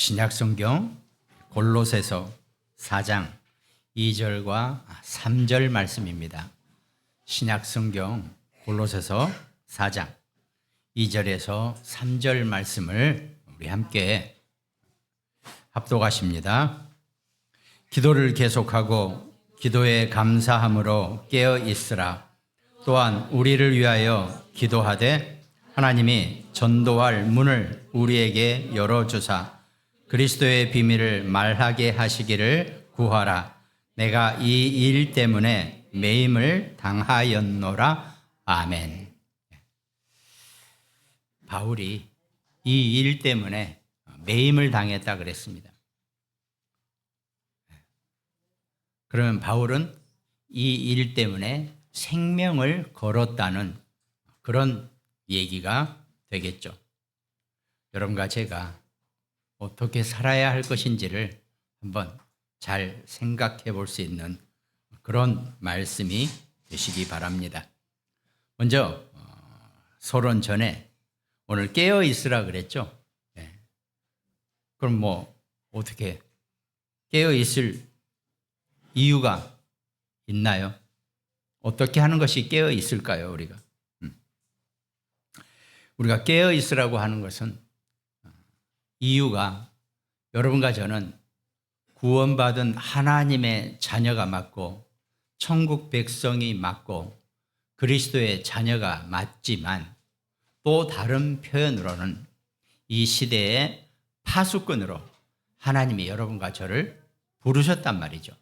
신약성경 골로새서 4장 2절과 3절 말씀입니다. 신약성경 골로새서 4장 2절에서 3절 말씀을 우리 함께 합독하십니다. 기도를 계속하고 기도에 감사함으로 깨어 있으라. 또한 우리를 위하여 기도하되 하나님이 전도할 문을 우리에게 열어주사 그리스도의 비밀을 말하게 하시기를 구하라. 내가 이 일 때문에 매임을 당하였노라. 아멘. 바울이 이 일 때문에 매임을 당했다 그랬습니다. 그러면 바울은 이 일 때문에 생명을 걸었다는 그런 얘기가 되겠죠. 여러분과 제가 어떻게 살아야 할 것인지를 한번 잘 생각해 볼 수 있는 그런 말씀이 되시기 바랍니다. 먼저 서론 전에 오늘 깨어 있으라 그랬죠. 그럼 어떻게 깨어 있을 이유가 있나요? 어떻게 하는 것이 깨어 있을까요, 우리가 깨어 있으라고 하는 것은 이유가 여러분과 저는 구원받은 하나님의 자녀가 맞고 천국 백성이 맞고 그리스도의 자녀가 맞지만 또 다른 표현으로는 이 시대의 파수꾼으로 하나님이 여러분과 저를 부르셨단 말이죠.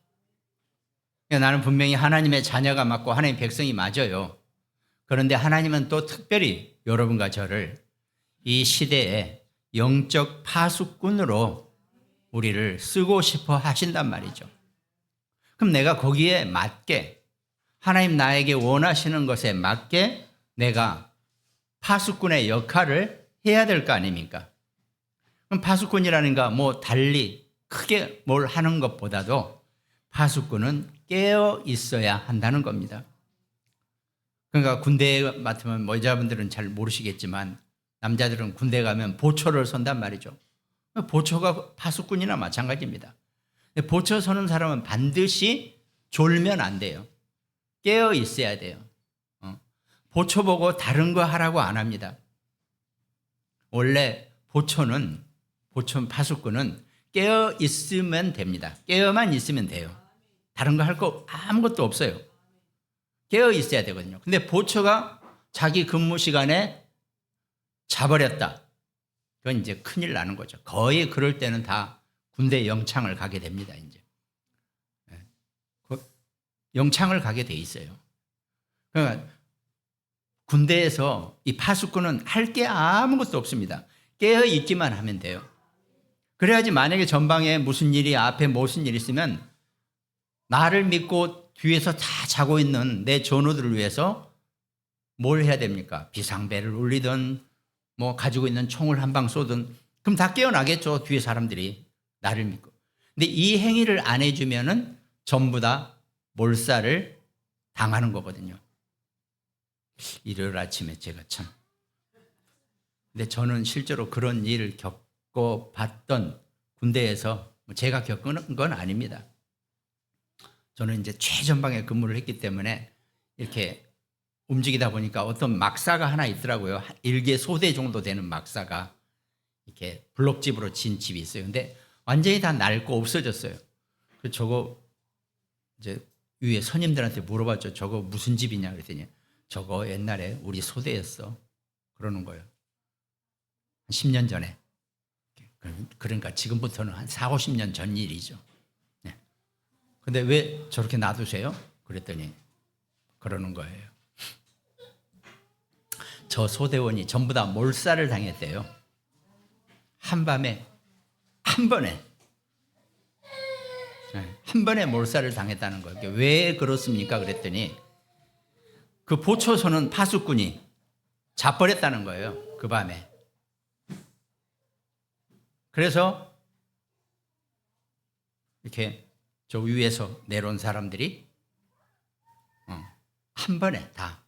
나는 분명히 하나님의 자녀가 맞고 하나님의 백성이 맞아요. 그런데 하나님은 또 특별히 여러분과 저를 이 시대의 영적 파수꾼으로 우리를 쓰고 싶어 하신단 말이죠. 그럼 내가 거기에 맞게 하나님 나에게 원하시는 것에 맞게 내가 파수꾼의 역할을 해야 될 거 아닙니까? 그럼 파수꾼이라는 거 달리 크게 뭘 하는 것보다도 파수꾼은 깨어 있어야 한다는 겁니다. 그러니까 군대에 맡으면 여자분들은 잘 모르시겠지만 남자들은 군대 가면 보초를 선단 말이죠. 보초가 파수꾼이나 마찬가지입니다. 보초 서는 사람은 반드시 졸면 안 돼요. 깨어 있어야 돼요. 보초 보고 다른 거 하라고 안 합니다. 원래 파수꾼은 깨어 있으면 됩니다. 깨어만 있으면 돼요. 다른 거 할 거 아무것도 없어요. 깨어 있어야 되거든요. 근데 보초가 자기 근무 시간에 자버렸다. 그건 이제 큰일 나는 거죠. 거의 그럴 때는 다 군대 영창을 가게 됩니다. 이제 영창을 가게 돼 있어요. 그러니까 군대에서 이 파수꾼은 할 게 아무것도 없습니다. 깨어 있기만 하면 돼요. 그래야지 만약에 전방에 무슨 일이 앞에 무슨 일이 있으면 나를 믿고 뒤에서 다 자고 있는 내 전우들을 위해서 뭘 해야 됩니까? 비상벨을 울리든 가지고 있는 총을 한 방 쏘든 그럼 다 깨어나겠죠. 뒤에 사람들이 나를 믿고. 근데 이 행위를 안 해주면은 전부 다 몰살을 당하는 거거든요. 일요일 아침에 제가 근데 저는 실제로 그런 일을 겪어봤던 군대에서 제가 겪은 건 아닙니다. 저는 이제 최전방에 근무를 했기 때문에 이렇게 움직이다 보니까 어떤 막사가 하나 있더라고요. 1개 소대 정도 되는 막사가 이렇게 블록집으로 진 집이 있어요. 근데 완전히 다 낡고 없어졌어요. 그래서 저거 이제 위에 선임들한테 물어봤죠. 저거 무슨 집이냐 그랬더니 저거 옛날에 우리 소대였어. 그러는 거예요. 한 10년 전에. 그러니까 지금부터는 한 4, 50년 전 일이죠. 근데 왜 저렇게 놔두세요? 그랬더니 그러는 거예요. 저 소대원이 전부 다 몰살을 당했대요. 한밤에 한 번에 몰살을 당했다는 거예요. 왜 그렇습니까? 그랬더니 그 보초서는 파수꾼이 자버렸다는 거예요. 그 밤에. 그래서 이렇게 저 위에서 내려온 사람들이 한 번에 다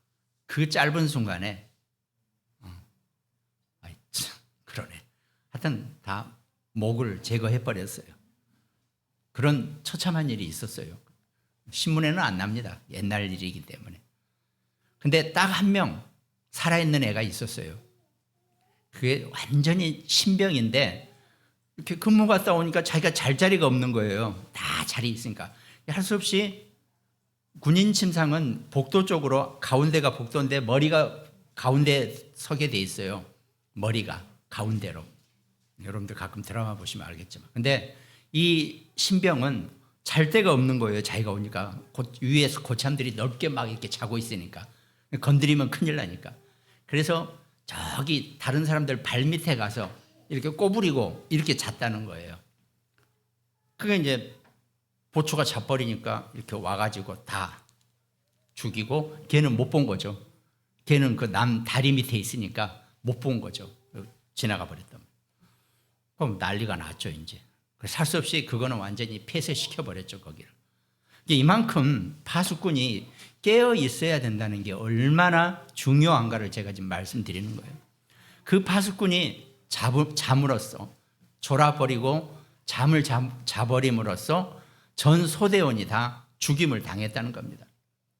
그 짧은 순간에 그러네. 하여튼 다 목을 제거해 버렸어요. 그런 처참한 일이 있었어요. 신문에는 안 납니다. 옛날 일이기 때문에. 근데 딱 한 명 살아있는 애가 있었어요. 그게 완전히 신병인데 이렇게 근무 갔다 오니까 자기가 잘 자리가 없는 거예요. 다 자리 있으니까. 할 수 없이 군인 침상은 복도 쪽으로, 가운데가 복도인데 머리가 가운데 서게 돼 있어요. 머리가 가운데로. 여러분들 가끔 드라마 보시면 알겠지만. 근데 이 신병은 잘 데가 없는 거예요. 자기가 오니까. 위에서 고참들이 넓게 막 이렇게 자고 있으니까. 건드리면 큰일 나니까. 그래서 저기 다른 사람들 발 밑에 가서 이렇게 꼬부리고 이렇게 잤다는 거예요. 그게 이제 보초가 자버리니까 이렇게 와가지고 다 죽이고, 걔는 못 본 거죠. 걔는 그 남 다리 밑에 있으니까 못 본 거죠. 지나가 버렸던. 그럼 난리가 났죠, 이제. 살 수 없이 그거는 완전히 폐쇄시켜 버렸죠, 거기를. 이만큼 파수꾼이 깨어 있어야 된다는 게 얼마나 중요한가를 제가 지금 말씀드리는 거예요. 그 파수꾼이 잠으로써, 졸아버리고 잠을 자버림으로써 전 소대원이 다 죽임을 당했다는 겁니다.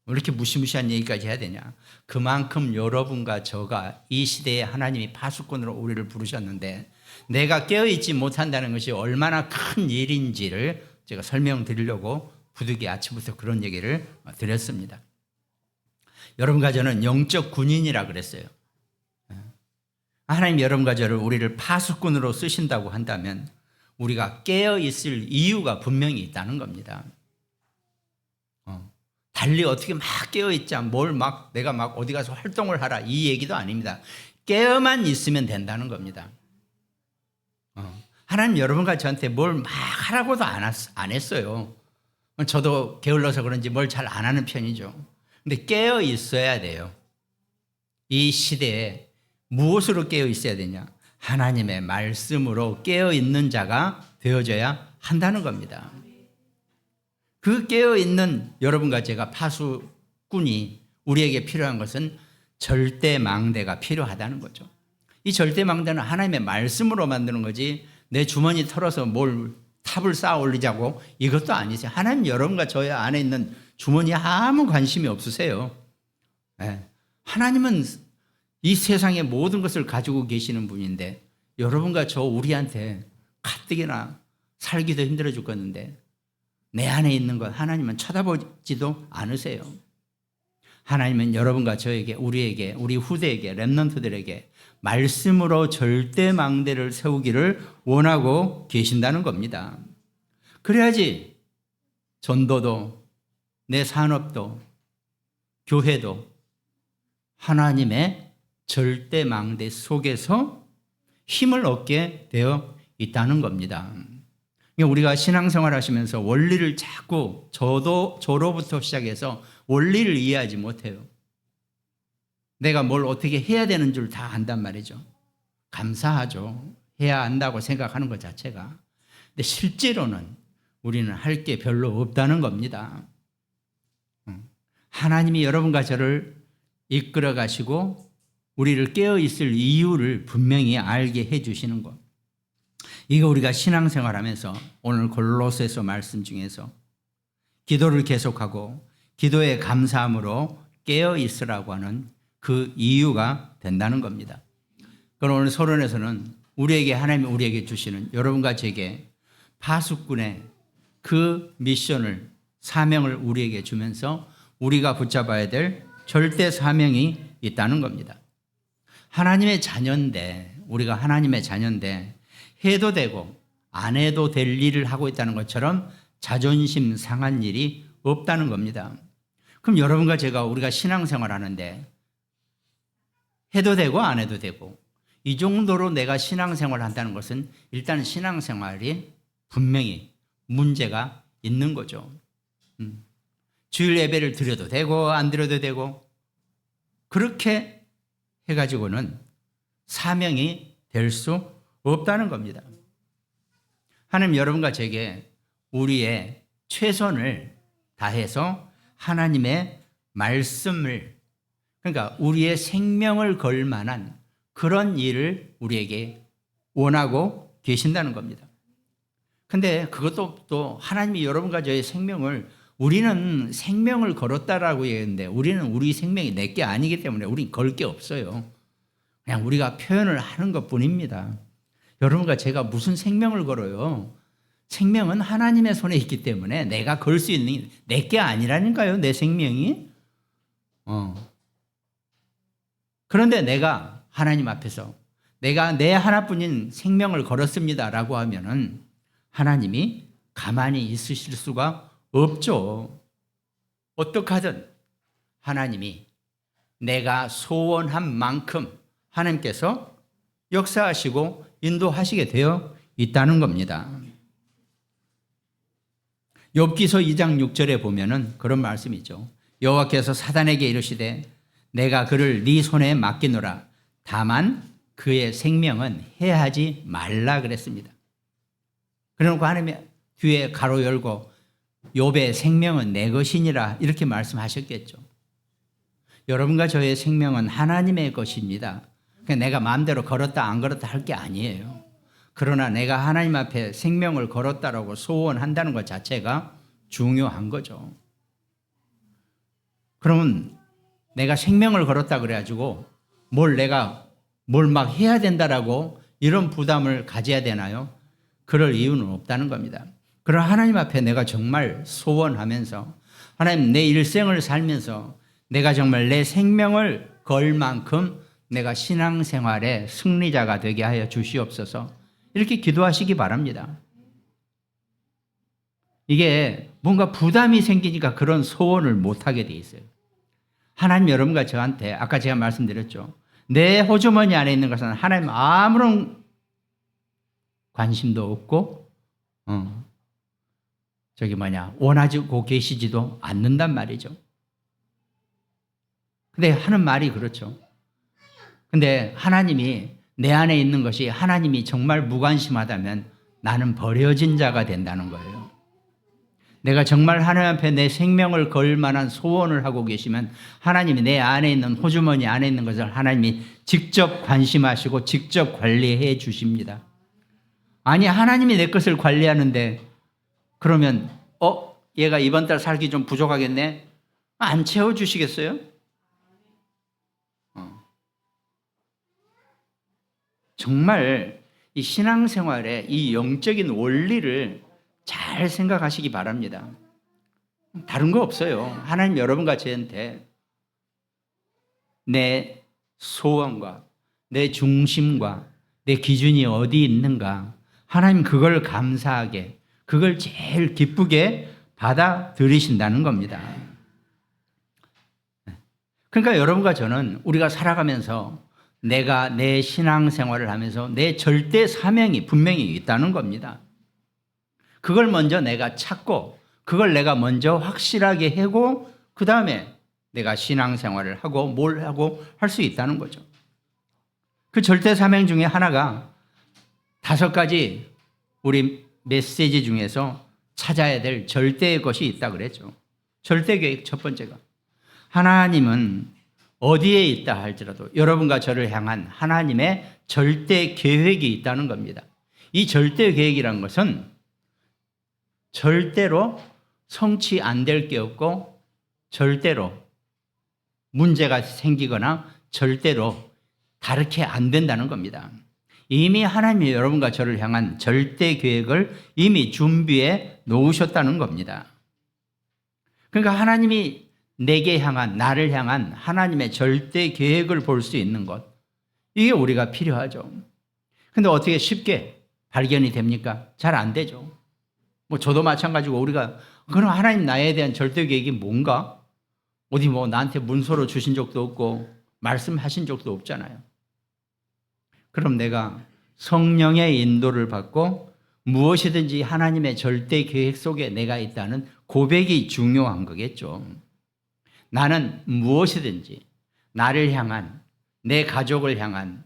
왜 이렇게 무시무시한 얘기까지 해야 되냐? 그만큼 여러분과 저가 이 시대에 하나님이 파수꾼으로 우리를 부르셨는데 내가 깨어있지 못한다는 것이 얼마나 큰 일인지를 제가 설명드리려고 부득이 아침부터 그런 얘기를 드렸습니다. 여러분과 저는 영적 군인이라 그랬어요. 하나님 여러분과 저를, 우리를 파수꾼으로 쓰신다고 한다면 우리가 깨어있을 이유가 분명히 있다는 겁니다. 달리 어떻게 막 깨어있자, 내가 막 어디 가서 활동을 하라, 이 얘기도 아닙니다. 깨어만 있으면 된다는 겁니다. 하나님 여러분과 저한테 뭘 막 하라고도 안 했어요. 저도 게을러서 그런지 뭘 잘 안 하는 편이죠. 근데 깨어 있어야 돼요. 이 시대에 무엇으로 깨어 있어야 되냐? 하나님의 말씀으로 깨어 있는 자가 되어져야 한다는 겁니다. 그 깨어 있는 여러분과 제가 파수꾼이 우리에게 필요한 것은 절대망대가 필요하다는 거죠. 이 절대망대는 하나님의 말씀으로 만드는 거지 내 주머니 털어서 뭘 탑을 쌓아 올리자고 이것도 아니세요. 하나님 여러분과 저의 안에 있는 주머니에 아무 관심이 없으세요. 네. 하나님은 이 세상의 모든 것을 가지고 계시는 분인데 여러분과 저 우리한테 가뜩이나 살기도 힘들어 죽겠는데 내 안에 있는 것 하나님은 쳐다보지도 않으세요. 하나님은 여러분과 저에게, 우리에게, 우리 후대에게, 렘넌트들에게 말씀으로 절대망대를 세우기를 원하고 계신다는 겁니다. 그래야지 전도도, 내 산업도, 교회도 하나님의 절대망대 속에서 힘을 얻게 되어 있다는 겁니다. 우리가 신앙생활 하시면서 원리를 자꾸 저로부터 시작해서 원리를 이해하지 못해요. 내가 뭘 어떻게 해야 되는 줄 다 안단 말이죠. 감사하죠. 해야 한다고 생각하는 것 자체가. 근데 실제로는 우리는 할 게 별로 없다는 겁니다. 하나님이 여러분과 저를 이끌어 가시고 우리를 깨어 있을 이유를 분명히 알게 해 주시는 것. 이거 우리가 신앙생활하면서 오늘 골로새서 말씀 중에서 기도를 계속하고 기도에 감사함으로 깨어 있으라고 하는 그 이유가 된다는 겁니다. 그럼 오늘 서론에서는 하나님이 우리에게 주시는, 여러분과 제게 파수꾼의 그 미션을, 사명을 우리에게 주면서 우리가 붙잡아야 될 절대 사명이 있다는 겁니다. 하나님의 자녀인데, 우리가 하나님의 자녀인데 해도 되고 안 해도 될 일을 하고 있다는 것처럼 자존심 상한 일이 없다는 겁니다. 그럼 여러분과 제가, 우리가 신앙생활 하는데 해도 되고 안 해도 되고 이 정도로 내가 신앙생활을 한다는 것은 일단 신앙생활이 분명히 문제가 있는 거죠. 주일 예배를 드려도 되고 안 드려도 되고 그렇게 해가지고는 사명이 될 수 없다는 겁니다. 하나님 여러분과 제게 우리의 최선을 다해서 하나님의 말씀을, 그러니까 우리의 생명을 걸 만한 그런 일을 우리에게 원하고 계신다는 겁니다. 근데 그것도 또 하나님이 여러분과 저의 생명을, 우리는 생명을 걸었다라고 얘기했는데 우리는 우리 생명이 내게 아니기 때문에 우린 걸 게 없어요. 그냥 우리가 표현을 하는 것 뿐입니다. 여러분과 제가 무슨 생명을 걸어요? 생명은 하나님의 손에 있기 때문에 내가 걸 수 있는 내게 아니라니까요, 내 생명이. 그런데 내가 하나님 앞에서 내가 내 하나뿐인 생명을 걸었습니다라고 하면은 하나님이 가만히 있으실 수가 없죠. 어떻게 하든 하나님이 내가 소원한 만큼 하나님께서 역사하시고 인도하시게 되어 있다는 겁니다. 욥기서 2장 6절에 보면은 그런 말씀이죠. 여호와께서 사단에게 이르시되 내가 그를 네 손에 맡기노라. 다만 그의 생명은 해하지 말라 그랬습니다. 그러고 하나님이 뒤에 가로 열고 욥의 생명은 내 것이니라 이렇게 말씀하셨겠죠. 여러분과 저의 생명은 하나님의 것입니다. 그러니까 내가 마음대로 걸었다 안 걸었다 할 게 아니에요. 그러나 내가 하나님 앞에 생명을 걸었다라고 소원한다는 것 자체가 중요한 거죠. 그러면 내가 생명을 걸었다 그래가지고 내가 뭘 막 해야 된다라고 이런 부담을 가져야 되나요? 그럴 이유는 없다는 겁니다. 그러나 하나님 앞에 내가 정말 소원하면서 하나님 내 일생을 살면서 내가 정말 내 생명을 걸 만큼 내가 신앙생활의 승리자가 되게 하여 주시옵소서 이렇게 기도하시기 바랍니다. 이게 뭔가 부담이 생기니까 그런 소원을 못하게 돼 있어요. 하나님 여러분과 저한테 아까 제가 말씀드렸죠. 내 호주머니 안에 있는 것은 하나님 아무런 관심도 없고 원하고 계시지도 않는단 말이죠. 근데 하는 말이 그렇죠. 근데 하나님이 내 안에 있는 것이 하나님이 정말 무관심하다면 나는 버려진 자가 된다는 거예요. 내가 정말 하나님 앞에 내 생명을 걸 만한 소원을 하고 계시면 하나님이 내 안에 있는 호주머니 안에 있는 것을 하나님이 직접 관심하시고 직접 관리해 주십니다. 아니 하나님이 내 것을 관리하는데 그러면 얘가 이번 달 살기 좀 부족하겠네? 안 채워주시겠어요? 정말 이 신앙생활의 이 영적인 원리를 잘 생각하시기 바랍니다. 다른 거 없어요. 하나님 여러분과 저한테 내 소원과 내 중심과 내 기준이 어디 있는가 하나님 그걸 감사하게 그걸 제일 기쁘게 받아들이신다는 겁니다. 그러니까 여러분과 저는 우리가 살아가면서 내가 내 신앙생활을 하면서 내 절대 사명이 분명히 있다는 겁니다. 그걸 먼저 내가 찾고 그걸 내가 먼저 확실하게 하고 그 다음에 내가 신앙생활을 하고 뭘 하고 할 수 있다는 거죠. 그 절대 사명 중에 하나가 5가지 우리 메시지 중에서 찾아야 될 절대의 것이 있다 그랬죠. 절대 계획 첫 번째가 하나님은 어디에 있다 할지라도 여러분과 저를 향한 하나님의 절대 계획이 있다는 겁니다. 이 절대 계획이란 것은 절대로 성취 안 될 게 없고 절대로 문제가 생기거나 절대로 다르게 안 된다는 겁니다. 이미 하나님이 여러분과 저를 향한 절대 계획을 이미 준비해 놓으셨다는 겁니다. 그러니까 하나님이 내게 향한 나를 향한 하나님의 절대 계획을 볼 수 있는 것 이게 우리가 필요하죠. 근데 어떻게 쉽게 발견이 됩니까? 잘 안 되죠. 저도 마찬가지고 우리가 그럼 하나님 나에 대한 절대 계획이 뭔가? 어디 나한테 문서로 주신 적도 없고 말씀하신 적도 없잖아요. 그럼 내가 성령의 인도를 받고 무엇이든지 하나님의 절대 계획 속에 내가 있다는 고백이 중요한 거겠죠. 나는 무엇이든지 나를 향한 내 가족을 향한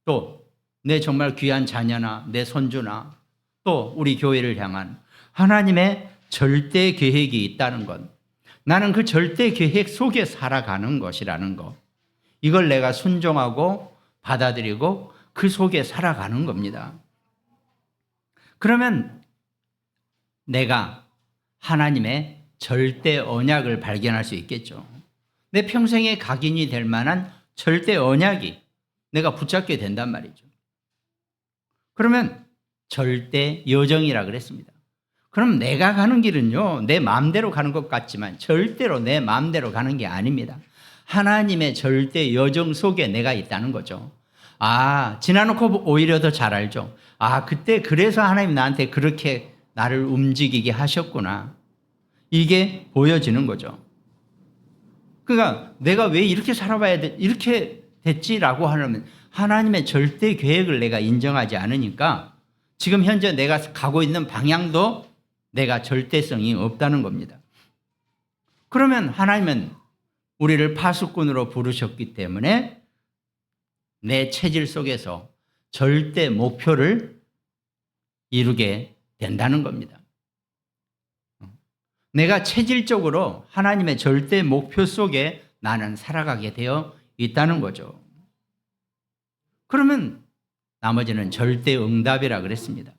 또 내 정말 귀한 자녀나 내 손주나 또 우리 교회를 향한 하나님의 절대 계획이 있다는 것 나는 그 절대 계획 속에 살아가는 것이라는 것 이걸 내가 순종하고 받아들이고 그 속에 살아가는 겁니다. 그러면 내가 하나님의 절대 언약을 발견할 수 있겠죠. 내 평생의 각인이 될 만한 절대 언약이 내가 붙잡게 된단 말이죠. 그러면 절대 여정이라 그랬습니다. 그럼 내가 가는 길은요, 내 마음대로 가는 것 같지만 절대로 내 마음대로 가는 게 아닙니다. 하나님의 절대 여정 속에 내가 있다는 거죠. 지나놓고 오히려 더 잘 알죠. 그때 그래서 하나님 나한테 그렇게 나를 움직이게 하셨구나. 이게 보여지는 거죠. 그러니까 내가 왜 이렇게 살아봐야 돼? 이렇게 됐지라고 하면 하나님의 절대 계획을 내가 인정하지 않으니까 지금 현재 내가 가고 있는 방향도 내가 절대성이 없다는 겁니다. 그러면 하나님은 우리를 파수꾼으로 부르셨기 때문에 내 체질 속에서 절대 목표를 이루게 된다는 겁니다. 내가 체질적으로 하나님의 절대 목표 속에 나는 살아가게 되어 있다는 거죠. 그러면 나머지는 절대 응답이라 그랬습니다.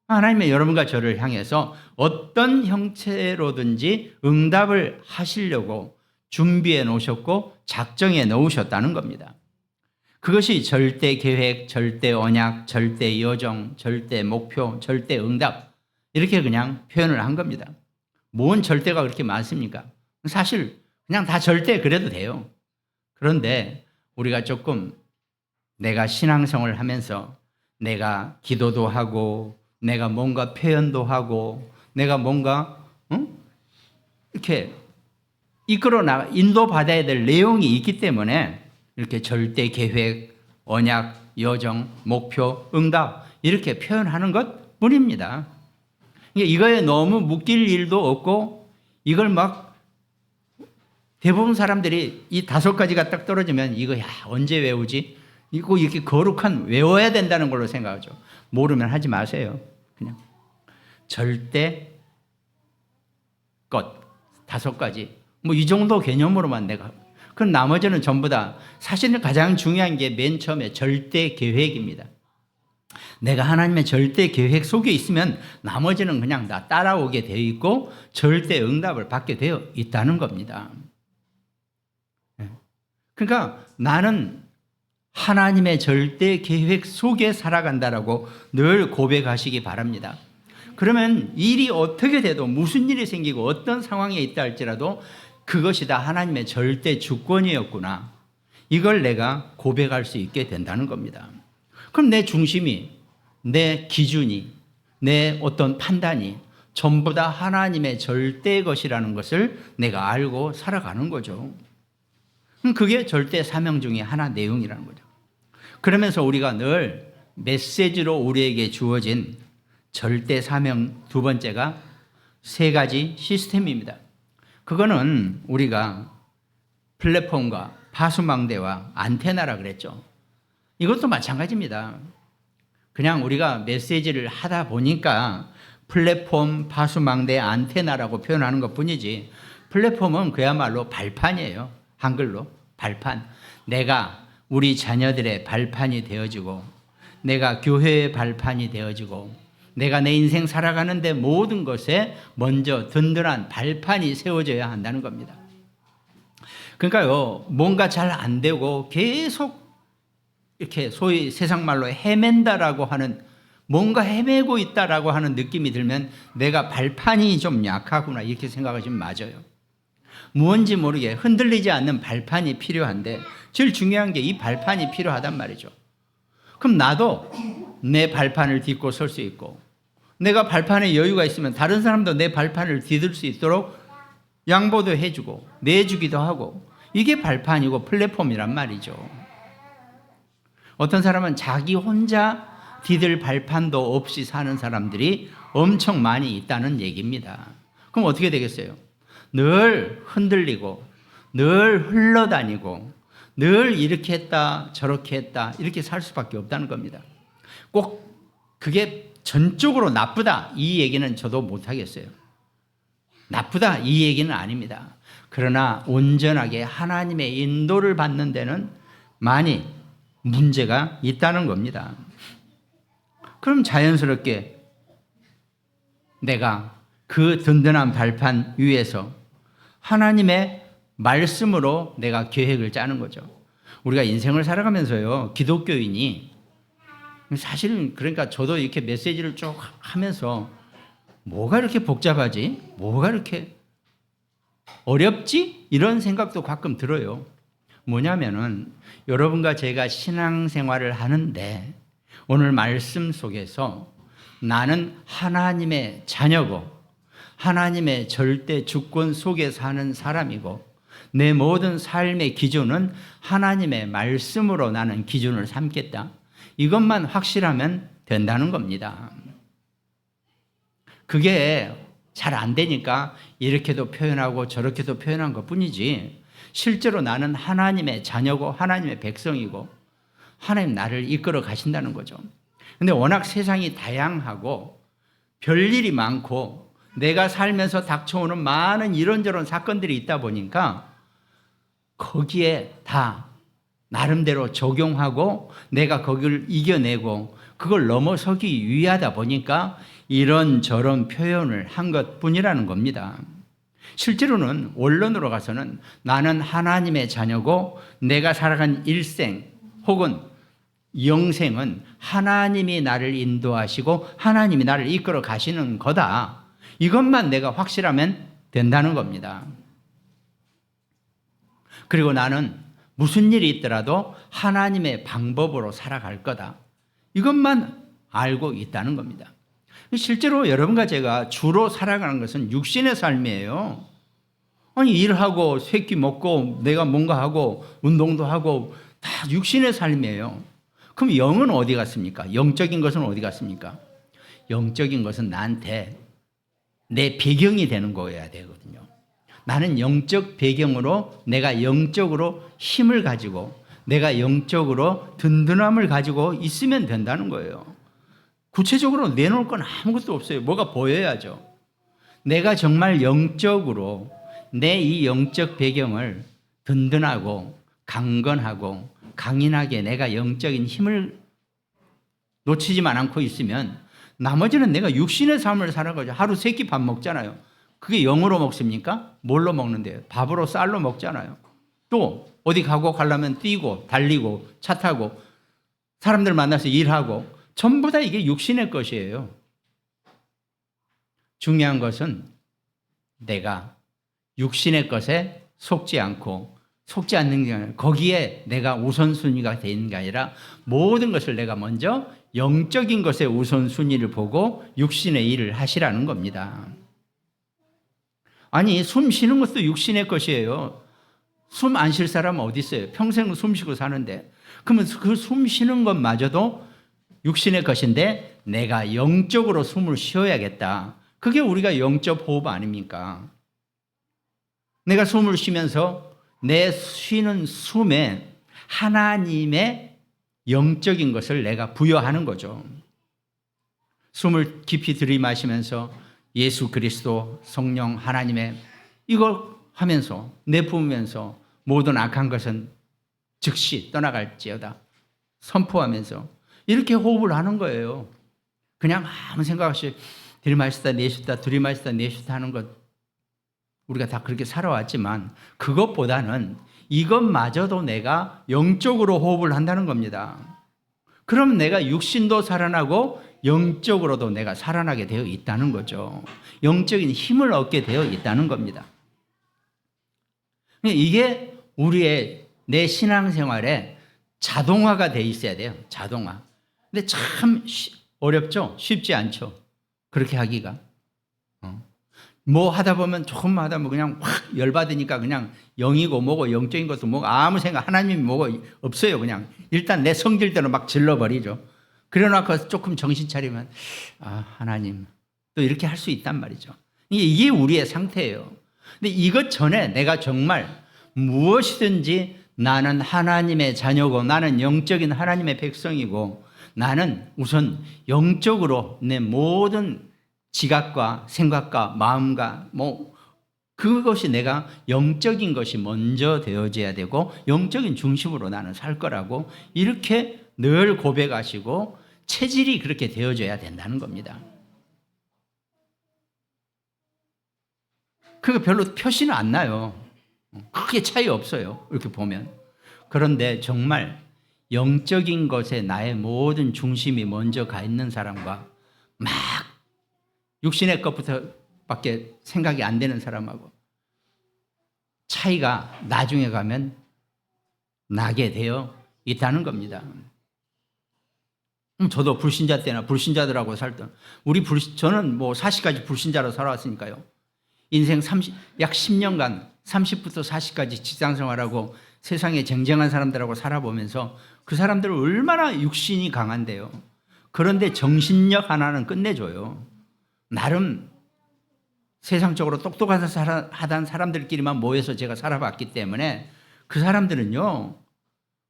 하나님은 여러분과 저를 향해서 어떤 형태로든지 응답을 하시려고 준비해 놓으셨고 작정해 놓으셨다는 겁니다. 그것이 절대 계획, 절대 언약, 절대 여정, 절대 목표, 절대 응답 이렇게 그냥 표현을 한 겁니다. 뭔 절대가 그렇게 많습니까? 사실 그냥 다 절대 그래도 돼요. 그런데 우리가 조금 내가 신앙생활을 하면서 내가 기도도 하고 내가 뭔가 표현도 하고 내가 뭔가 이렇게 인도받아야 될 내용이 있기 때문에 이렇게 절대 계획, 언약, 여정, 목표, 응답 이렇게 표현하는 것 뿐입니다. 이거에 너무 묶일 일도 없고 이걸 막 대부분 사람들이 이 5가지가 딱 떨어지면 이거 언제 외우지? 이거 이렇게 거룩한 외워야 된다는 걸로 생각하죠. 모르면 하지 마세요. 그냥 절대 것 5가지 뭐 이 정도 개념으로만 내가 그럼 나머지는 전부 다 사실은 가장 중요한 게 맨 처음에 절대 계획입니다. 내가 하나님의 절대 계획 속에 있으면 나머지는 그냥 다 따라오게 되어 있고 절대 응답을 받게 되어 있다는 겁니다. 그러니까 나는 하나님의 절대 계획 속에 살아간다라고 늘 고백하시기 바랍니다. 그러면 일이 어떻게 돼도 무슨 일이 생기고 어떤 상황에 있다 할지라도 그것이 다 하나님의 절대 주권이었구나. 이걸 내가 고백할 수 있게 된다는 겁니다. 그럼 내 중심이, 내 기준이, 내 어떤 판단이 전부 다 하나님의 절대 것이라는 것을 내가 알고 살아가는 거죠. 그게 절대 사명 중에 하나 내용이라는 거죠. 그러면서 우리가 늘 메시지로 우리에게 주어진 절대 사명 두 번째가 3가지 시스템입니다. 그거는 우리가 플랫폼과 파수망대와 안테나라 그랬죠. 이것도 마찬가지입니다. 그냥 우리가 메시지를 하다 보니까 플랫폼, 파수망대, 안테나라고 표현하는 것 뿐이지 플랫폼은 그야말로 발판이에요. 한글로 발판. 내가 우리 자녀들의 발판이 되어지고 내가 교회의 발판이 되어지고 내가 내 인생 살아가는데 모든 것에 먼저 든든한 발판이 세워져야 한다는 겁니다. 그러니까요, 뭔가 잘 안 되고 계속 이렇게 소위 세상 말로 헤맨다라고 하는 뭔가 헤매고 있다라고 하는 느낌이 들면 내가 발판이 좀 약하구나 이렇게 생각하시면 맞아요. 무언지 모르게 흔들리지 않는 발판이 필요한데 제일 중요한 게 이 발판이 필요하단 말이죠. 그럼 나도 내 발판을 딛고 설 수 있고 내가 발판에 여유가 있으면 다른 사람도 내 발판을 디딜 수 있도록 양보도 해주고 내주기도 하고 이게 발판이고 플랫폼이란 말이죠. 어떤 사람은 자기 혼자 디딜 발판도 없이 사는 사람들이 엄청 많이 있다는 얘기입니다. 그럼 어떻게 되겠어요? 늘 흔들리고 늘 흘러다니고 늘 이렇게 했다 저렇게 했다 이렇게 살 수밖에 없다는 겁니다. 꼭 그게 전적으로 나쁘다 이 얘기는 저도 못하겠어요. 나쁘다 이 얘기는 아닙니다. 그러나 온전하게 하나님의 인도를 받는 데는 많이 문제가 있다는 겁니다. 그럼 자연스럽게 내가 그 든든한 발판 위에서 하나님의 말씀으로 내가 계획을 짜는 거죠. 우리가 인생을 살아가면서요, 기독교인이 사실은 그러니까 저도 이렇게 메시지를 쭉 하면서 뭐가 이렇게 복잡하지? 뭐가 이렇게 어렵지? 이런 생각도 가끔 들어요. 뭐냐면은 여러분과 제가 신앙생활을 하는데 오늘 말씀 속에서 나는 하나님의 자녀고 하나님의 절대 주권 속에 사는 사람이고 내 모든 삶의 기준은 하나님의 말씀으로 나는 기준을 삼겠다. 이것만 확실하면 된다는 겁니다. 그게 잘 안 되니까 이렇게도 표현하고 저렇게도 표현한 것뿐이지 실제로 나는 하나님의 자녀고 하나님의 백성이고 하나님 나를 이끌어 가신다는 거죠. 근데 워낙 세상이 다양하고 별일이 많고 내가 살면서 닥쳐오는 많은 이런저런 사건들이 있다 보니까 거기에 다 나름대로 적용하고 내가 거기를 이겨내고 그걸 넘어서기 위하다 보니까 이런저런 표현을 한 것뿐이라는 겁니다. 실제로는 원론으로 가서는 나는 하나님의 자녀고 내가 살아간 일생 혹은 영생은 하나님이 나를 인도하시고 하나님이 나를 이끌어 가시는 거다. 이것만 내가 확실하면 된다는 겁니다. 그리고 나는 무슨 일이 있더라도 하나님의 방법으로 살아갈 거다. 이것만 알고 있다는 겁니다. 실제로 여러분과 제가 주로 살아가는 것은 육신의 삶이에요. 아니 일하고 새끼 먹고 내가 뭔가 하고 운동도 하고 다 육신의 삶이에요. 그럼 영은 어디 갔습니까? 영적인 것은 어디 갔습니까? 영적인 것은 나한테 내 배경이 되는 거여야 되거든요. 나는 영적 배경으로 내가 영적으로 힘을 가지고 내가 영적으로 든든함을 가지고 있으면 된다는 거예요. 구체적으로 내놓을 건 아무것도 없어요. 뭐가 보여야죠. 내가 정말 영적으로 내 이 영적 배경을 든든하고 강건하고 강인하게 내가 영적인 힘을 놓치지만 않고 있으면 나머지는 내가 육신의 삶을 살아가죠. 하루 세 끼 밥 먹잖아요. 그게 영으로 먹습니까? 뭘로 먹는데요? 밥으로 쌀로 먹잖아요. 또 어디 가려면 뛰고 달리고 차 타고 사람들 만나서 일하고 전부 다 이게 육신의 것이에요. 중요한 것은 내가 육신의 것에 속지 않고 속지 않는 게 아니라 거기에 내가 우선순위가 되는 게 아니라 모든 것을 내가 먼저 영적인 것에 우선순위를 보고 육신의 일을 하시라는 겁니다. 아니 숨 쉬는 것도 육신의 것이에요. 숨 안 쉴 사람은 어디 있어요? 평생 숨 쉬고 사는데. 그러면 그 숨 쉬는 것마저도 육신의 것인데 내가 영적으로 숨을 쉬어야겠다. 그게 우리가 영적 호흡 아닙니까? 내가 숨을 쉬면서 내 쉬는 숨에 하나님의 영적인 것을 내가 부여하는 거죠. 숨을 깊이 들이마시면서 예수 그리스도 성령 하나님의 이걸 하면서 내뿜으면서 모든 악한 것은 즉시 떠나갈지어다 선포하면서 이렇게 호흡을 하는 거예요. 그냥 아무 생각 없이 들이마시다 내쉬다 들이마시다 내쉬다 하는 것 우리가 다 그렇게 살아왔지만 그것보다는 이것마저도 내가 영적으로 호흡을 한다는 겁니다. 그럼 내가 육신도 살아나고 영적으로도 내가 살아나게 되어 있다는 거죠. 영적인 힘을 얻게 되어 있다는 겁니다. 이게 우리의 내 신앙생활에 자동화가 되어 있어야 돼요. 자동화. 근데 참 어렵죠? 쉽지 않죠? 그렇게 하기가. 뭐 하다 보면 조금만 하다 보면 그냥 확 열받으니까 그냥 영이고 뭐고 영적인 것도 뭐고 아무 생각 하나님이 뭐고 없어요. 그냥 일단 내 성질대로 막 질러버리죠. 그래놓고 조금 정신 차리면 하나님 또 이렇게 할 수 있단 말이죠. 이게 우리의 상태예요. 근데 이것 전에 내가 정말 무엇이든지 나는 하나님의 자녀고 나는 영적인 하나님의 백성이고 나는 우선 영적으로 내 모든 지각과 생각과 마음과 그것이 내가 영적인 것이 먼저 되어져야 되고 영적인 중심으로 나는 살 거라고 이렇게 늘 고백하시고 체질이 그렇게 되어져야 된다는 겁니다. 그러니까 별로 표시는 안 나요. 크게 차이 없어요. 이렇게 보면. 그런데 정말 영적인 것에 나의 모든 중심이 먼저 가 있는 사람과 막 육신의 것부터밖에 생각이 안 되는 사람하고 차이가 나중에 가면 나게 되어 있다는 겁니다. 저도 불신자 때나 불신자들하고 살던 저는 뭐 40까지 불신자로 살아왔으니까요. 인생 약 10년간 30부터 40까지 직장 생활하고 세상에 쟁쟁한 사람들하고 살아보면서 그 사람들은 얼마나 육신이 강한데요. 그런데 정신력 하나는 끝내줘요. 나름 세상적으로 똑똑하다는 사람들끼리만 모여서 제가 살아봤기 때문에 그 사람들은요,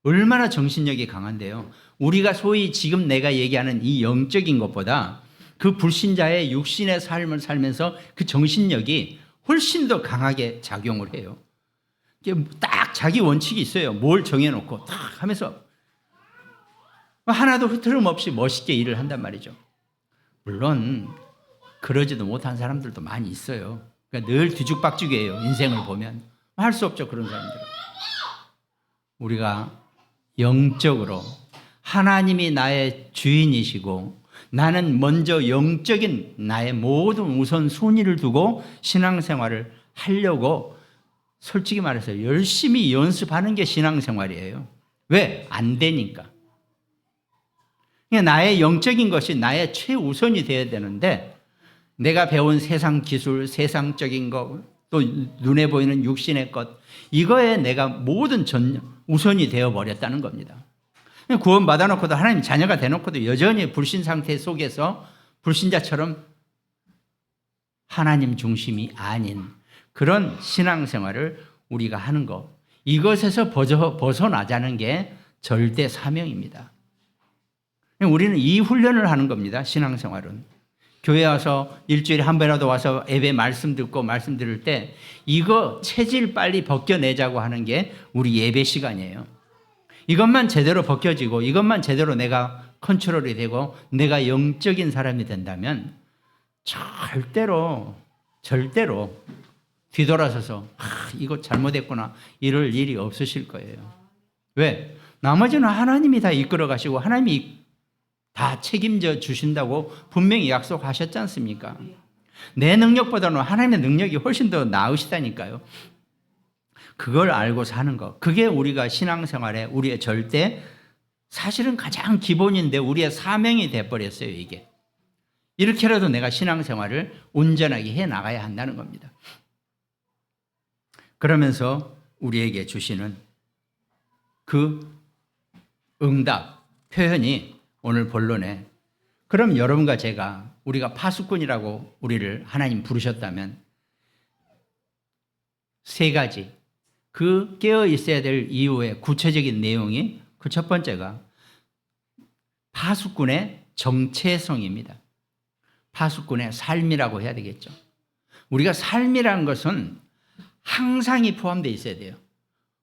얼마나 정신력이 강한데요. 우리가 소위 지금 내가 얘기하는 이 영적인 것보다 그 불신자의 육신의 삶을 살면서 그 정신력이 훨씬 더 강하게 작용을 해요. 딱 자기 원칙이 있어요. 뭘 정해놓고 딱 하면서 하나도 흐트름 없이 멋있게 일을 한단 말이죠. 물론 그러지도 못한 사람들도 많이 있어요. 그러니까 늘 뒤죽박죽이에요. 인생을 보면 할 수 없죠. 그런 사람들은. 우리가 영적으로 하나님이 나의 주인이시고 나는 먼저 영적인 나의 모든 우선순위를 두고 신앙생활을 하려고 솔직히 말해서 열심히 연습하는 게 신앙생활이에요. 왜? 안 되니까. 나의 영적인 것이 나의 최우선이 되어야 되는데 내가 배운 세상 기술, 세상적인 것, 또 눈에 보이는 육신의 것, 이거에 내가 모든 우선이 되어버렸다는 겁니다. 구원 받아놓고도 하나님 자녀가 되놓고도 여전히 불신 상태 속에서 불신자처럼 하나님 중심이 아닌 그런 신앙생활을 우리가 하는 것, 이것에서 벗어나자는 게 절대 사명입니다. 우리는 이 훈련을 하는 겁니다. 신앙생활은. 교회 와서 일주일에 한 번이라도 와서 예배 말씀 듣고 말씀 들을 때 이거 체질 빨리 벗겨내자고 하는 게 우리 예배 시간이에요. 이것만 제대로 벗겨지고 이것만 제대로 내가 컨트롤이 되고 내가 영적인 사람이 된다면 절대로 뒤돌아서서 이거 잘못했구나 이럴 일이 없으실 거예요. 왜? 나머지는 하나님이 다 이끌어 가시고 하나님이 다 책임져 주신다고 분명히 약속하셨지 않습니까? 내 능력보다는 하나님의 능력이 훨씬 더 나으시다니까요. 그걸 알고 사는 것, 그게 우리가 신앙생활에 우리의 절대 사실은 가장 기본인데 우리의 사명이 돼버렸어요. 이게 이렇게라도 내가 신앙생활을 온전하게 해나가야 한다는 겁니다. 그러면서 우리에게 주시는 그 응답 표현이 오늘 본론에, 그럼 여러분과 제가 우리가 파수꾼이라고 우리를 하나님 부르셨다면 세 가지 그 깨어 있어야 될 이유의 구체적인 내용이, 그 첫 번째가 파수꾼의 정체성입니다. 파수꾼의 삶이라고 해야 되겠죠. 우리가 삶이라는 것은 항상이 포함되어 있어야 돼요.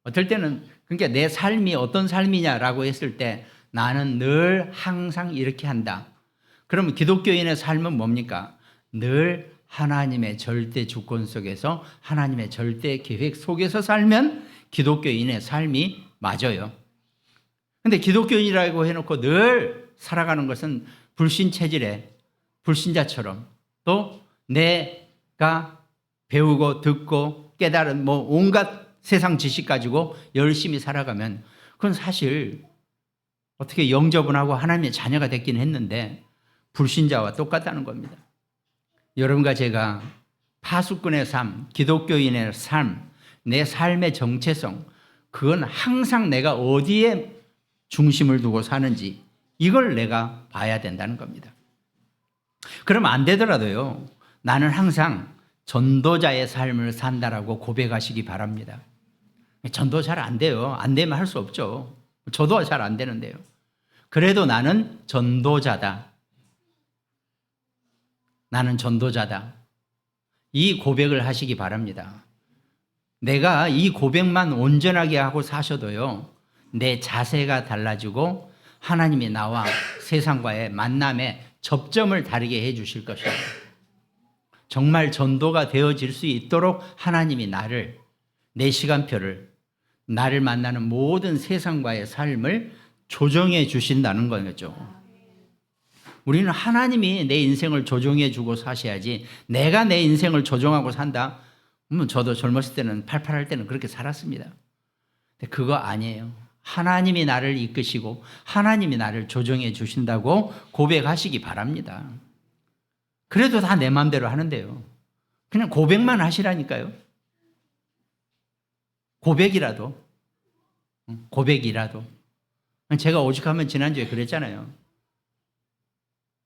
어떨 때는 그러니까 내 삶이 어떤 삶이냐라고 했을 때 나는 늘 항상 이렇게 한다. 그러면 기독교인의 삶은 뭡니까? 늘 하나님의 절대 주권 속에서 하나님의 절대 계획 속에서 살면 기독교인의 삶이 맞아요. 근데 기독교인이라고 해놓고 늘 살아가는 것은 불신 체질에 불신자처럼 또 내가 배우고 듣고 깨달은 온갖 세상 지식 가지고 열심히 살아가면 그건 사실 어떻게 영접은 하고 하나님의 자녀가 됐긴 했는데 불신자와 똑같다는 겁니다. 여러분과 제가 파수꾼의 삶, 기독교인의 삶, 내 삶의 정체성, 그건 항상 내가 어디에 중심을 두고 사는지 이걸 내가 봐야 된다는 겁니다. 그럼 안 되더라도요, 나는 항상 전도자의 삶을 산다라고 고백하시기 바랍니다. 전도 잘 안 돼요. 안 되면 할 수 없죠. 저도 잘 안 되는데요. 그래도 나는 전도자다. 나는 전도자다. 이 고백을 하시기 바랍니다. 내가 이 고백만 온전하게 하고 사셔도요, 내 자세가 달라지고 하나님이 나와 세상과의 만남에 접점을 다르게 해 주실 것입니다. 정말 전도가 되어질 수 있도록 하나님이 나를, 내 시간표를, 나를 만나는 모든 세상과의 삶을 조정해 주신다는 거죠. 우리는 하나님이 내 인생을 조정해 주고 사셔야지, 내가 내 인생을 조정하고 산다? 저도 젊었을 때는, 팔팔할 때는 그렇게 살았습니다. 근데 그거 아니에요. 하나님이 나를 이끄시고 하나님이 나를 조정해 주신다고 고백하시기 바랍니다. 그래도 다 내 마음대로 하는데요. 그냥 고백만 하시라니까요. 고백이라도. 제가 오죽하면 지난주에 그랬잖아요.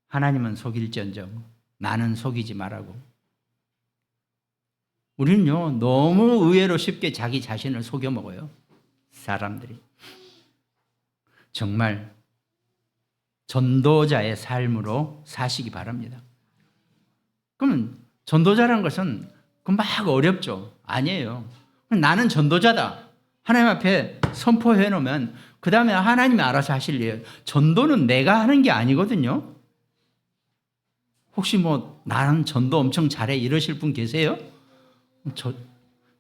하나님은 속일지언정 나는 속이지 말라고. 우리는요, 너무 의외로 쉽게 자기 자신을 속여 먹어요. 사람들이. 정말 전도자의 삶으로 사시기 바랍니다. 그러면 전도자라는 것은 막 어렵죠? 아니에요. 나는 전도자다. 하나님 앞에 선포해 놓으면 그 다음에 하나님이 알아서 하실 일이에요. 전도는 내가 하는 게 아니거든요. 혹시 나는 전도 엄청 잘해 이러실 분 계세요?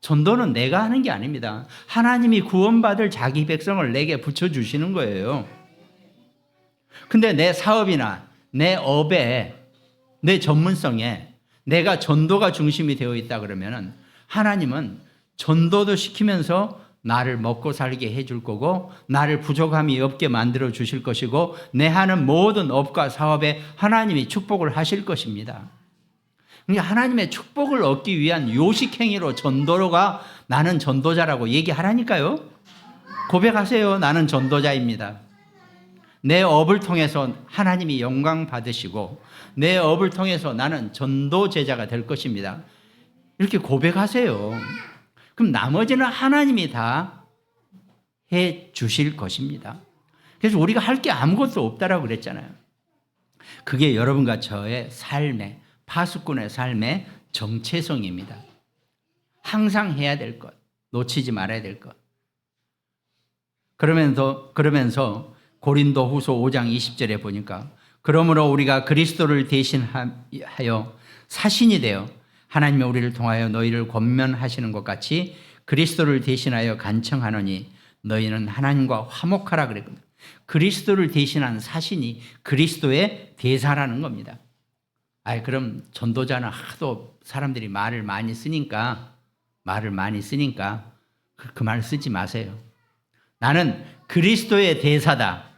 전도는 내가 하는 게 아닙니다. 하나님이 구원받을 자기 백성을 내게 붙여주시는 거예요. 근데 내 사업이나 내 업에, 내 전문성에 내가 전도가 중심이 되어 있다 그러면 하나님은 전도도 시키면서 나를 먹고 살게 해줄 거고, 나를 부족함이 없게 만들어 주실 것이고, 내 하는 모든 업과 사업에 하나님이 축복을 하실 것입니다. 그러니까 하나님의 축복을 얻기 위한 요식행위로 전도로가 나는 전도자라고 얘기하라니까요. 고백하세요. 나는 전도자입니다. 내 업을 통해서 하나님이 영광 받으시고 내 업을 통해서 나는 전도 제자가 될 것입니다. 이렇게 고백하세요. 그럼 나머지는 하나님이 다 해 주실 것입니다. 그래서 우리가 할 게 아무것도 없다라고 그랬잖아요. 그게 여러분과 저의 삶의, 파수꾼의 삶의 정체성입니다. 항상 해야 될 것, 놓치지 말아야 될 것. 그러면서 고린도후서 5장 20절에 보니까, 그러므로 우리가 그리스도를 대신하여 사신이 되어 하나님이 우리를 통하여 너희를 권면하시는 것 같이 그리스도를 대신하여 간청하노니 너희는 하나님과 화목하라 그랬거든요. 그리스도를 대신한 사신이 그리스도의 대사라는 겁니다. 그럼 전도자는 하도 사람들이 말을 많이 쓰니까 그 말 쓰지 마세요. 나는 그리스도의 대사다.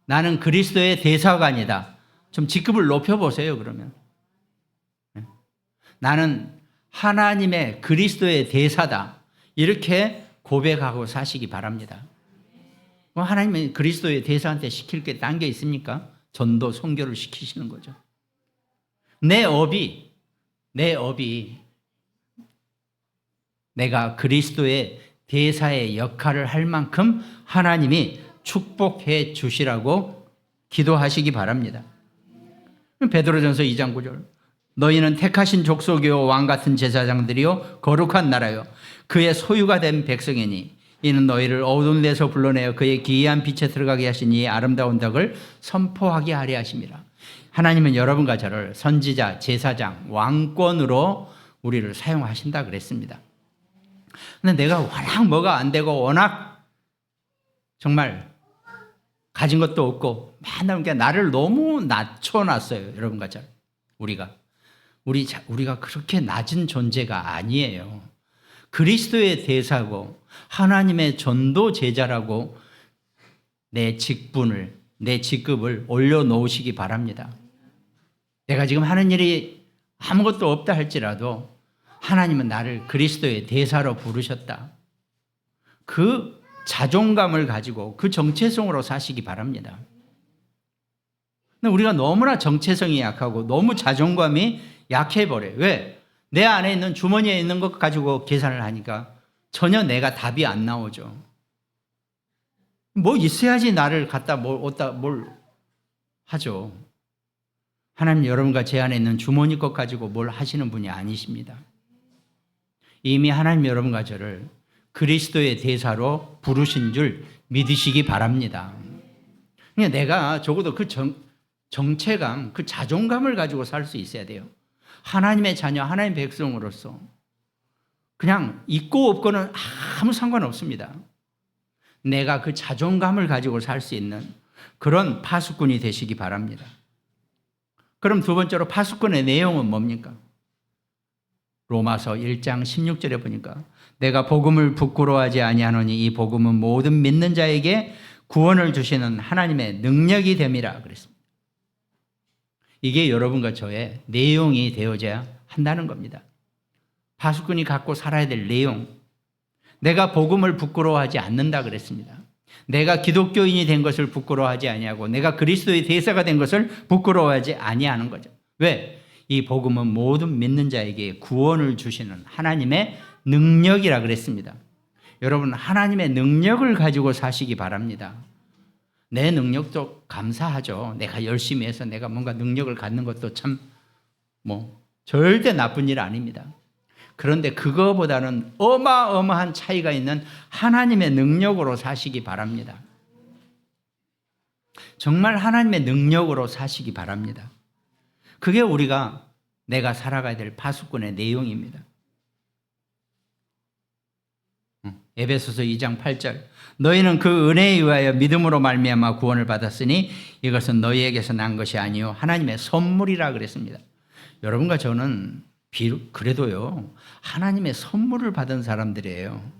나는 그리스도의 대사관이다. 좀 직급을 높여보세요, 그러면. 나는 하나님의 그리스도의 대사다. 이렇게 고백하고 사시기 바랍니다. 하나님은 그리스도의 대사한테 시킬 게 딴 게 있습니까? 전도, 선교를 시키시는 거죠. 내 업이 내가 그리스도의 대사의 역할을 할 만큼 하나님이 축복해 주시라고 기도하시기 바랍니다. 베드로전서 2장 9절. 너희는 택하신 족속이요 왕 같은 제사장들이요 거룩한 나라요 그의 소유가 된 백성이니 이는 너희를 어두운 데서 불러내어 그의 기이한 빛에 들어가게 하신 이 아름다운 덕을 선포하게 하려 하심이라. 하나님은 여러분과 저를 선지자, 제사장, 왕권으로 우리를 사용하신다 그랬습니다. 근데 내가 워낙 뭐가 안 되고 워낙 정말 가진 것도 없고 맨날 나를 너무 낮춰놨어요. 여러분과 저 우리가 그렇게 낮은 존재가 아니에요. 그리스도의 대사고 하나님의 전도 제자라고 내 직급을 올려놓으시기 바랍니다. 내가 지금 하는 일이 아무것도 없다 할지라도 하나님은 나를 그리스도의 대사로 부르셨다. 그 자존감을 가지고 그 정체성으로 사시기 바랍니다. 근데 우리가 너무나 정체성이 약하고 너무 자존감이 약해버려요. 왜? 내 안에 있는 주머니에 있는 것 가지고 계산을 하니까 전혀 내가 답이 안 나오죠. 뭐 있어야지 나를 갖다 뭘 하죠. 하나님 여러분과 제 안에 있는 주머니 것 가지고 뭘 하시는 분이 아니십니다. 이미 하나님 여러분과 저를 그리스도의 대사로 부르신 줄 믿으시기 바랍니다. 그러니까 내가 적어도 그 정체감, 그 자존감을 가지고 살 수 있어야 돼요. 하나님의 자녀, 하나님의 백성으로서 그냥 있고 없고는 아무 상관없습니다. 내가 그 자존감을 가지고 살 수 있는 그런 파수꾼이 되시기 바랍니다. 그럼 두 번째로 파수꾼의 내용은 뭡니까? 로마서 1장 16절에 보니까 내가 복음을 부끄러워하지 아니하노니 이 복음은 모든 믿는 자에게 구원을 주시는 하나님의 능력이 됨이라 그랬습니다. 이게 여러분과 저의 내용이 되어져야 한다는 겁니다. 파수꾼이 갖고 살아야 될 내용. 내가 복음을 부끄러워하지 않는다 그랬습니다. 내가 기독교인이 된 것을 부끄러워하지 아니하고 내가 그리스도의 대사가 된 것을 부끄러워하지 아니하는 거죠. 왜? 이 복음은 모든 믿는 자에게 구원을 주시는 하나님의 능력이라 그랬습니다. 여러분, 하나님의 능력을 가지고 사시기 바랍니다. 내 능력도 감사하죠. 내가 열심히 해서 내가 뭔가 능력을 갖는 것도 참 절대 나쁜 일 아닙니다. 그런데 그거보다는 어마어마한 차이가 있는 하나님의 능력으로 사시기 바랍니다. 정말 하나님의 능력으로 사시기 바랍니다. 그게 내가 살아가야 될 파수꾼의 내용입니다. 에베소서 2장 8절 너희는 그 은혜에 의하여 믿음으로 말미암아 구원을 받았으니 이것은 너희에게서 난 것이 아니요 하나님의 선물이라 그랬습니다. 여러분과 저는 그래도요 하나님의 선물을 받은 사람들이에요.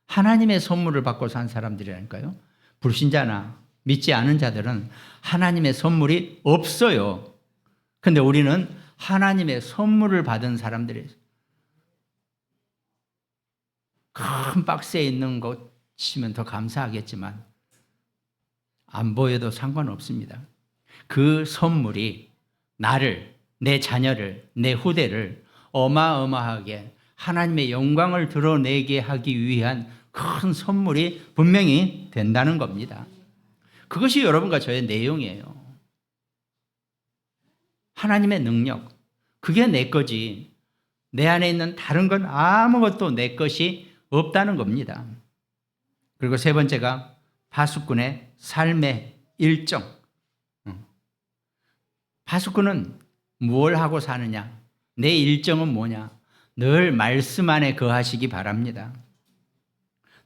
하나님의 선물을 받고 산 사람들이라니까요. 불신자나 믿지 않은 자들은 하나님의 선물이 없어요. 근데 우리는 하나님의 선물을 받은 사람들이에요. 큰 박스에 있는 것이면 더 감사하겠지만 안 보여도 상관없습니다. 그 선물이 나를, 내 자녀를, 내 후대를 어마어마하게 하나님의 영광을 드러내게 하기 위한 큰 선물이 분명히 된다는 겁니다. 그것이 여러분과 저의 내용이에요. 하나님의 능력, 그게 내 거지. 내 안에 있는 다른 건 아무것도 내 것이 없다는 겁니다. 그리고 세 번째가 파수꾼의 삶의 일정. 파수꾼은 뭘 하고 사느냐? 내 일정은 뭐냐? 늘 말씀 안에 거하시기 바랍니다.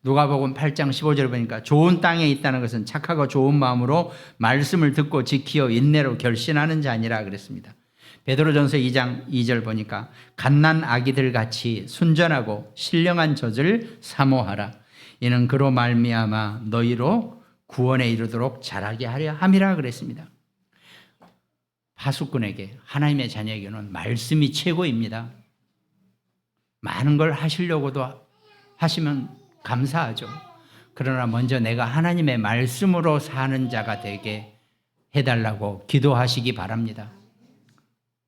누가복음 8장 15절을 보니까 좋은 땅에 있다는 것은 착하고 좋은 마음으로 말씀을 듣고 지키어 인내로 결신하는 자니라 그랬습니다. 베드로전서 2장 2절 보니까 갓난 아기들 같이 순전하고 신령한 젖을 사모하라. 이는 그로 말미암아 너희로 구원에 이르도록 자라게 하려 함이라 그랬습니다. 파수꾼에게, 하나님의 자녀에게는 말씀이 최고입니다. 많은 걸 하시려고도 하시면 감사하죠. 그러나 먼저 내가 하나님의 말씀으로 사는 자가 되게 해달라고 기도하시기 바랍니다.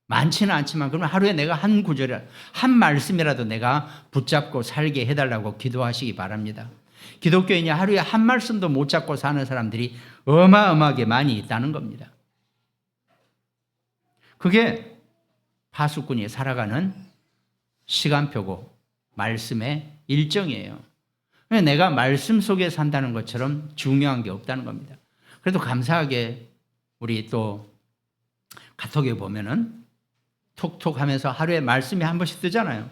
많지는 않지만 그러면 하루에 내가 한 구절, 한 말씀이라도 내가 붙잡고 살게 해달라고 기도하시기 바랍니다. 기독교인이 하루에 한 말씀도 못 잡고 사는 사람들이 어마어마하게 많이 있다는 겁니다. 그게 파수꾼이 살아가는 시간표고 말씀의 일정이에요. 내가 말씀 속에 산다는 것처럼 중요한 게 없다는 겁니다. 그래도 감사하게 우리 또 카톡에 보면은 톡톡 하면서 하루에 말씀이 한 번씩 뜨잖아요.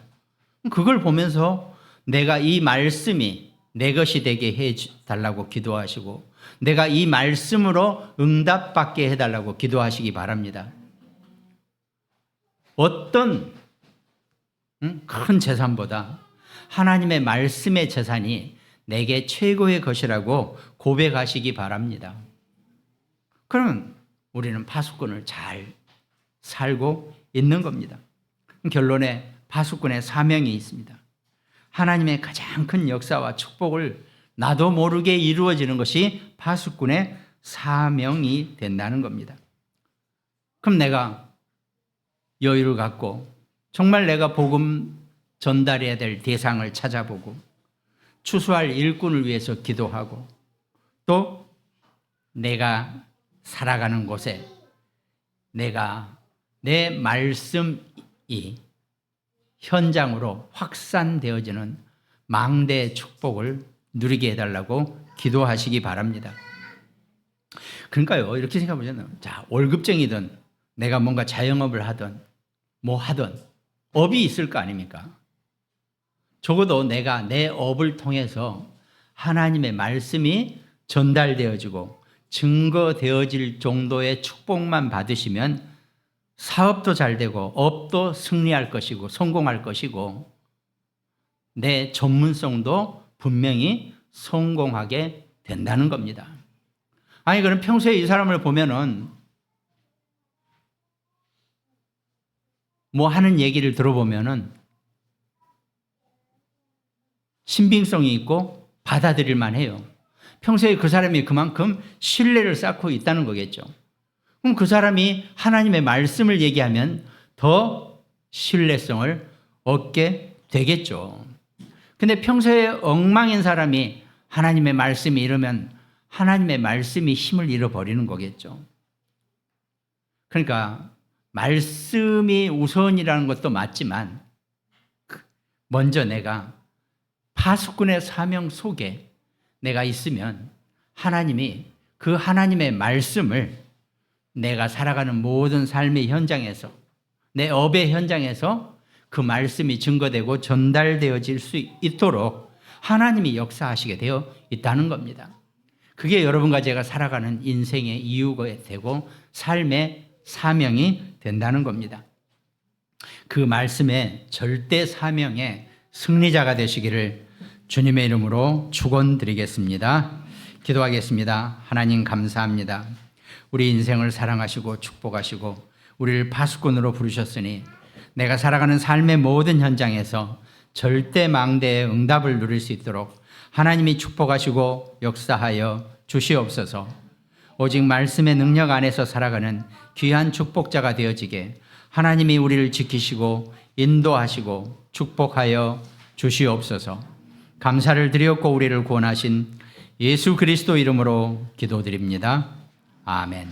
그걸 보면서 내가 이 말씀이 내 것이 되게 해달라고 기도하시고 내가 이 말씀으로 응답받게 해달라고 기도하시기 바랍니다. 어떤 큰 재산보다 하나님의 말씀의 재산이 내게 최고의 것이라고 고백하시기 바랍니다. 그러면 우리는 파수꾼을 잘 살고 있는 겁니다. 결론에 파수꾼의 사명이 있습니다. 하나님의 가장 큰 역사와 축복을 나도 모르게 이루어지는 것이 파수꾼의 사명이 된다는 겁니다. 그럼 내가 여유를 갖고 정말 내가 복음 전달해야 될 대상을 찾아보고 추수할 일꾼을 위해서 기도하고 또 내가 살아가는 곳에 내 말씀이 현장으로 확산되어지는 망대의 축복을 누리게 해달라고 기도하시기 바랍니다. 그러니까요, 이렇게 생각해보잖아요. 자, 월급쟁이든 내가 뭔가 자영업을 하든 뭐 하든 업이 있을 거 아닙니까? 적어도 내가 내 업을 통해서 하나님의 말씀이 전달되어지고 증거되어질 정도의 축복만 받으시면 사업도 잘 되고 업도 승리할 것이고 성공할 것이고 내 전문성도 분명히 성공하게 된다는 겁니다. 아니 그럼 평소에 이 사람을 보면은 뭐 하는 얘기를 들어보면은 신빙성이 있고 받아들일 만해요. 평소에 그 사람이 그만큼 신뢰를 쌓고 있다는 거겠죠. 그럼 그 사람이 하나님의 말씀을 얘기하면 더 신뢰성을 얻게 되겠죠. 근데 평소에 엉망인 사람이 하나님의 말씀이 이러면 하나님의 말씀이 힘을 잃어버리는 거겠죠. 그러니까 말씀이 우선이라는 것도 맞지만 먼저 내가 파수꾼의 사명 속에 내가 있으면 하나님이 그 하나님의 말씀을 내가 살아가는 모든 삶의 현장에서 내 업의 현장에서 그 말씀이 증거되고 전달되어질 수 있도록 하나님이 역사하시게 되어 있다는 겁니다. 그게 여러분과 제가 살아가는 인생의 이유가 되고 삶의 사명이 된다는 겁니다. 그 말씀의 절대 사명의 승리자가 되시기를 주님의 이름으로 축원드리겠습니다. 기도하겠습니다. 하나님 감사합니다. 우리 인생을 사랑하시고 축복하시고 우리를 파수꾼으로 부르셨으니 내가 살아가는 삶의 모든 현장에서 절대 망대의 응답을 누릴 수 있도록 하나님이 축복하시고 역사하여 주시옵소서. 오직 말씀의 능력 안에서 살아가는 귀한 축복자가 되어지게 하나님이 우리를 지키시고 인도하시고 축복하여 주시옵소서. 감사를 드렸고 우리를 구원하신 예수 그리스도 이름으로 기도드립니다. 아멘.